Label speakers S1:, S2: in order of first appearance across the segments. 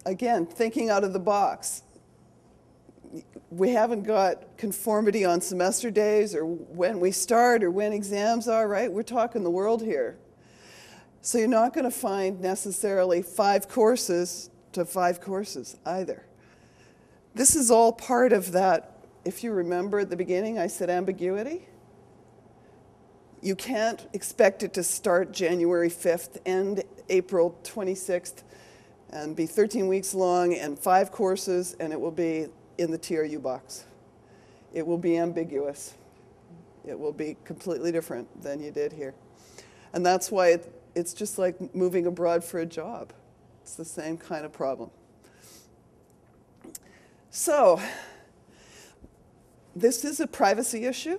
S1: again, thinking out of the box. We haven't got conformity on semester days or when we start or when exams are, right? We're talking the world here. So you're not going to find necessarily 5 courses to 5 courses either. This is all part of that. If you remember at the beginning, I said ambiguity. You can't expect it to start January 5th, end April 26th, and be 13 weeks long and 5 courses, and it will be in the TRU box. It will be ambiguous. It will be completely different than you did here. And that's why it's just like moving abroad for a job. It's the same kind of problem. So, this is a privacy issue,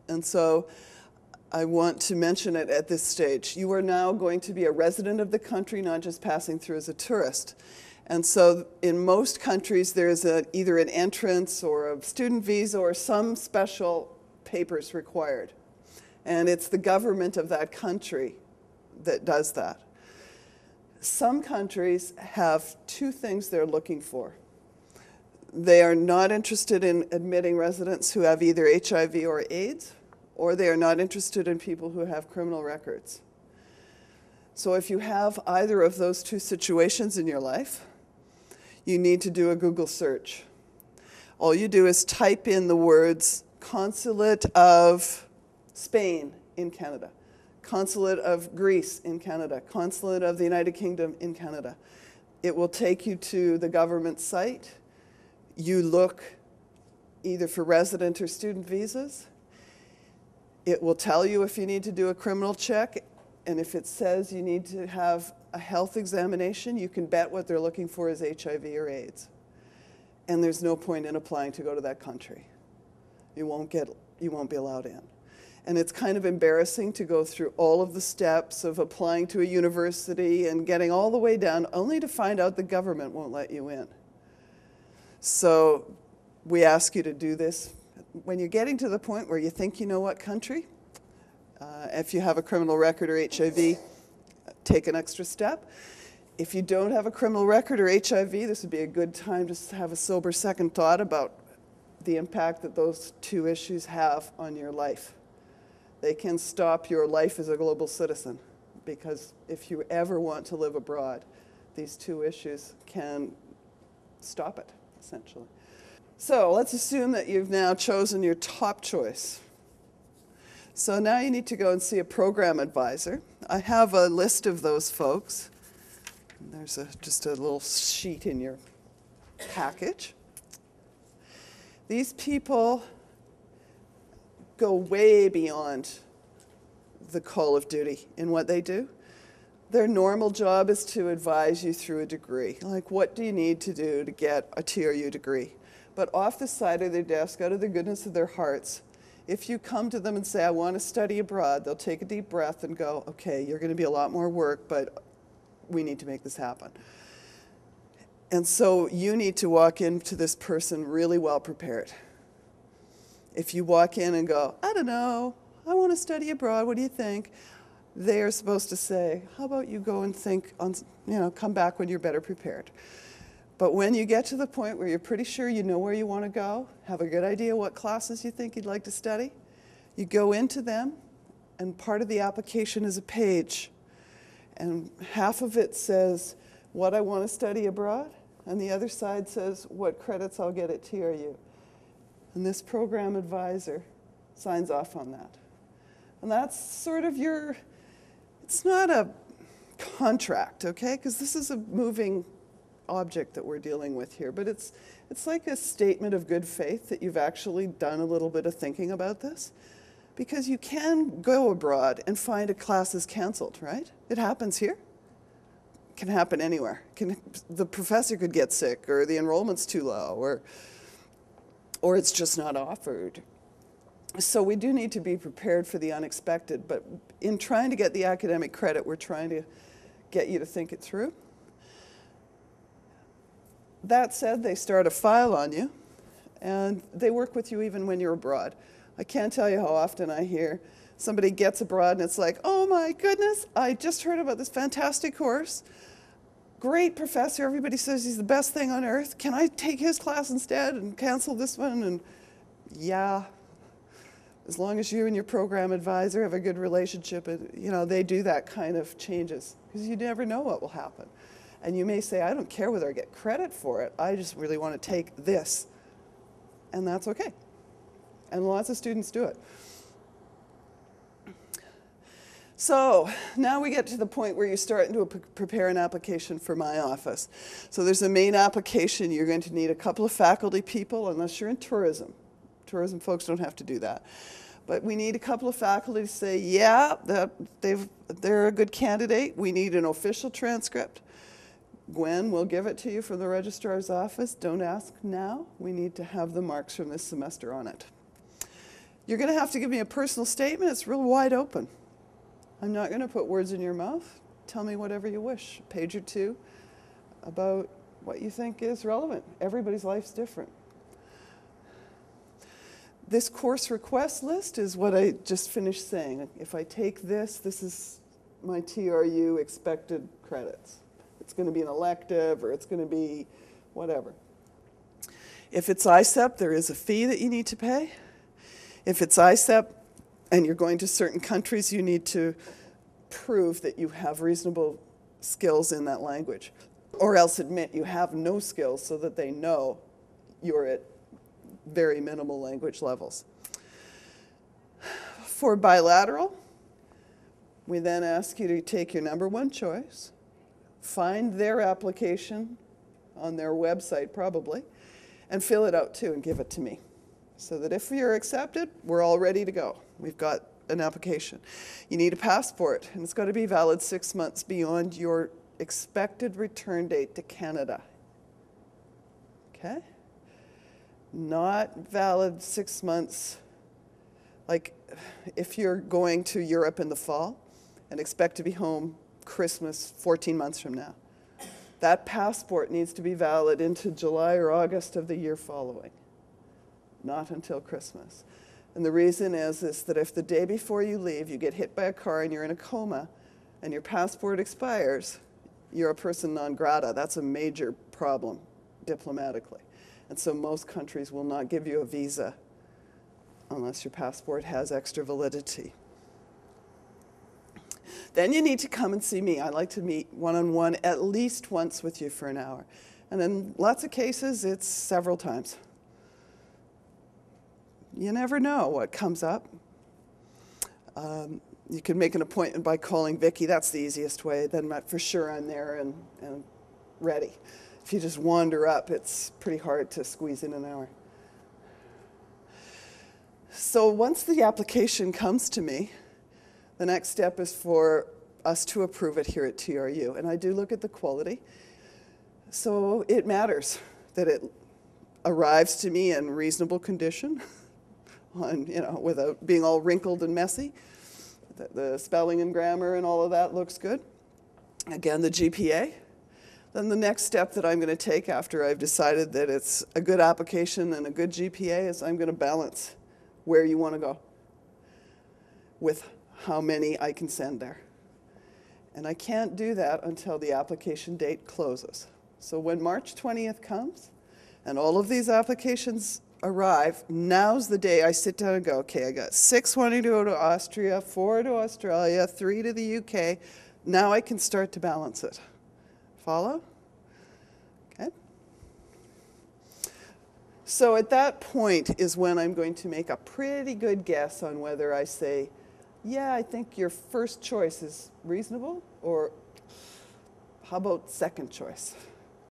S1: and so I want to mention it at this stage. You are now going to be a resident of the country, not just passing through as a tourist. And so in most countries, there's either an entrance or a student visa or some special papers required. And it's the government of that country that does that. Some countries have 2 things they're looking for. They are not interested in admitting residents who have either HIV or AIDS, or they are not interested in people who have criminal records. So if you have either of those 2 situations in your life, you need to do a Google search. All you do is type in the words Consulate of Spain in Canada, Consulate of Greece in Canada, Consulate of the United Kingdom in Canada. It will take you to the government site. You look either for resident or student visas. It will tell you if you need to do a criminal check, and if it says you need to have a health examination, you can bet what they're looking for is HIV or AIDS. And there's no point in applying to go to that country. You won't be allowed in. And it's kind of embarrassing to go through all of the steps of applying to a university and getting all the way down, only to find out the government won't let you in. So we ask you to do this. When you're getting to the point where you think you know what country, if you have a criminal record or HIV, take an extra step. If you don't have a criminal record or HIV, this would be a good time to have a sober second thought about the impact that those 2 issues have on your life. They can stop your life as a global citizen, because if you ever want to live abroad, these 2 issues can stop it, essentially. So let's assume that you've now chosen your top choice. So now you need to go and see a program advisor. I have a list of those folks. There's just a little sheet in your package. These people go way beyond the call of duty in what they do. Their normal job is to advise you through a degree. Like, what do you need to do to get a TRU degree? But off the side of their desk, out of the goodness of their hearts, if you come to them and say, I want to study abroad, they'll take a deep breath and go, okay, you're going to be a lot more work, but we need to make this happen. And so you need to walk into this person really well prepared. If you walk in and go, I don't know, I want to study abroad, what do you think? They are supposed to say, how about you go and think on, come back when you're better prepared. But when you get to the point where you're pretty sure you know where you want to go, have a good idea what classes you think you'd like to study, you go into them, and part of the application is a page. And half of it says what I want to study abroad, and the other side says what credits I'll get at TRU. And this program advisor signs off on that. And that's sort of it's not a contract, okay? Because this is a moving object that we're dealing with here, but it's like a statement of good faith that you've actually done a little bit of thinking about this, because you can go abroad and find a class is canceled, right? It happens here. It can happen anywhere. The professor could get sick, or the enrollment's too low, or it's just not offered. So we do need to be prepared for the unexpected, but in trying to get the academic credit, we're trying to get you to think it through. That said, they start a file on you, and they work with you even when you're abroad. I can't tell you how often I hear somebody gets abroad and it's like, oh my goodness, I just heard about this fantastic course, great professor, everybody says he's the best thing on earth. Can I take his class instead and cancel this one? And yeah, as long as you and your program advisor have a good relationship, they do that kind of changes, because you never know what will happen. And you may say, I don't care whether I get credit for it, I just really want to take this. And that's okay. And lots of students do it. So now we get to the point where you're starting to prepare an application for my office. So there's a main application. You're going to need a couple of faculty people, unless you're in tourism. Tourism folks don't have to do that. But we need a couple of faculty to say, yeah, they're a good candidate. We need an official transcript. Gwen will give it to you from the registrar's office. Don't ask now. We need to have the marks from this semester on it. You're going to have to give me a personal statement. It's real wide open. I'm not going to put words in your mouth. Tell me whatever you wish, a page or two, about what you think is relevant. Everybody's life's different. This course request list is what I just finished saying. If I take this, this is my TRU expected credits. It's going to be an elective, or it's going to be whatever. If it's ICEP, there is a fee that you need to pay. If it's ICEP, and you're going to certain countries, you need to prove that you have reasonable skills in that language, or else admit you have no skills so that they know you're at very minimal language levels. For bilateral, we then ask you to take your number one choice, find their application on their website probably, and fill it out too and give it to me, so that if you're accepted, we're all ready to go. We've got an application. You need a passport, and it's got to be valid 6 months beyond your expected return date to Canada. Okay? Not valid 6 months, like if you're going to Europe in the fall and expect to be home Christmas 14 months from now. That passport needs to be valid into July or August of the year following, not until Christmas. And the reason is that if the day before you leave you get hit by a car and you're in a coma and your passport expires, you're a person non grata. That's a major problem diplomatically. And so most countries will not give you a visa unless your passport has extra validity. Then you need to come and see me. I like to meet one-on-one at least once with you for an hour. And in lots of cases, it's several times. You never know what comes up. You can make an appointment by calling Vicki. That's the easiest way. Then for sure I'm there and ready. If you just wander up, it's pretty hard to squeeze in an hour. So once the application comes to me, the next step is for us to approve it here at TRU. And I do look at the quality. So it matters that it arrives to me in reasonable condition, without being all wrinkled and messy. The spelling and grammar and all of that looks good. Again, the GPA. Then the next step that I'm going to take after I've decided that it's a good application and a good GPA is I'm going to balance where you want to go with how many I can send there. And I can't do that until the application date closes. So when March 20th comes and all of these applications arrive, now's the day I sit down and go, okay, I got 6 wanting to go to Austria, 4 to Australia, 3 to the UK. Now I can start to balance it. Follow? Okay. So at that point is when I'm going to make a pretty good guess on whether I say, yeah, I think your first choice is reasonable, or how about second choice?